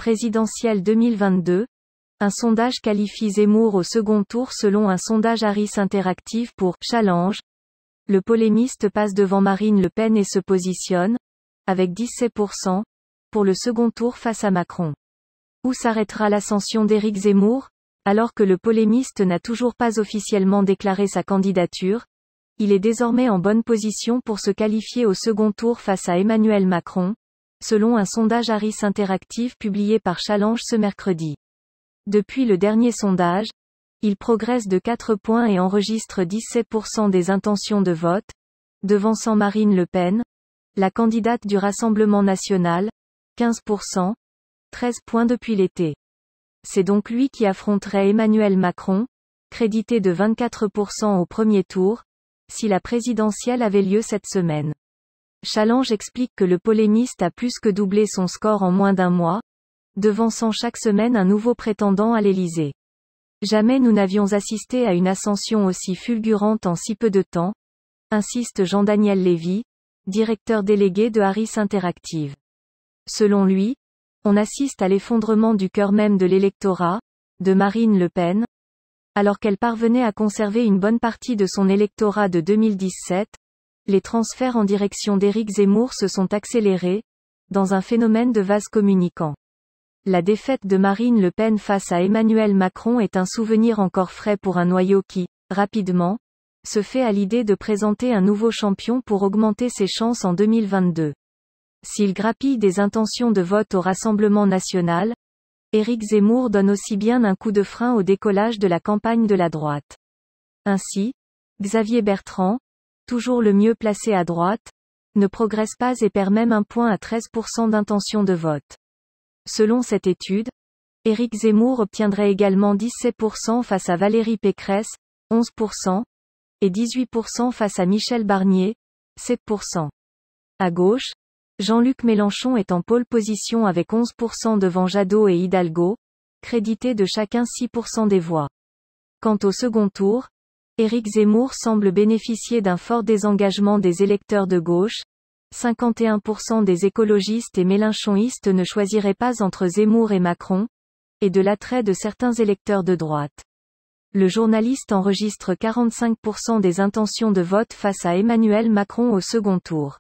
Présidentielle 2022. Un sondage qualifie Zemmour au second tour selon un sondage Harris Interactive pour Challenge. Le polémiste passe devant Marine Le Pen et se positionne, avec 17%, pour le second tour face à Macron. Où s'arrêtera l'ascension d'Éric Zemmour? Alors que le polémiste n'a toujours pas officiellement déclaré sa candidature, il est désormais en bonne position pour se qualifier au second tour face à Emmanuel Macron, selon un sondage Harris Interactive publié par Challenge ce mercredi. Depuis le dernier sondage, il progresse de 4 points et enregistre 17% des intentions de vote, devançant Marine Le Pen, la candidate du Rassemblement national, 15%, 13 points depuis l'été. C'est donc lui qui affronterait Emmanuel Macron, crédité de 24% au premier tour, si la présidentielle avait lieu cette semaine. Challenge explique que le polémiste a plus que doublé son score en moins d'un mois, devançant chaque semaine un nouveau prétendant à l'Élysée. Jamais nous n'avions assisté à une ascension aussi fulgurante en si peu de temps, insiste Jean-Daniel Lévy, directeur délégué de Harris Interactive. Selon lui, on assiste à l'effondrement du cœur même de l'électorat, de Marine Le Pen, alors qu'elle parvenait à conserver une bonne partie de son électorat de 2017, les transferts en direction d'Éric Zemmour se sont accélérés, dans un phénomène de vase communicant. La défaite de Marine Le Pen face à Emmanuel Macron est un souvenir encore frais pour un noyau qui, rapidement, se fait à l'idée de présenter un nouveau champion pour augmenter ses chances en 2022. S'il grappille des intentions de vote au Rassemblement national, Éric Zemmour donne aussi bien un coup de frein au décollage de la campagne de la droite. Ainsi, Xavier Bertrand, toujours le mieux placé à droite, ne progresse pas et perd même un point à 13% d'intention de vote. Selon cette étude, Éric Zemmour obtiendrait également 17% face à Valérie Pécresse, 11%, et 18% face à Michel Barnier, 7%. À gauche, Jean-Luc Mélenchon est en pole position avec 11% devant Jadot et Hidalgo, crédités de chacun 6% des voix. Quant au second tour, Éric Zemmour semble bénéficier d'un fort désengagement des électeurs de gauche, 51% des écologistes et mélenchonistes ne choisiraient pas entre Zemmour et Macron, et de l'attrait de certains électeurs de droite. Le journaliste enregistre 45% des intentions de vote face à Emmanuel Macron au second tour.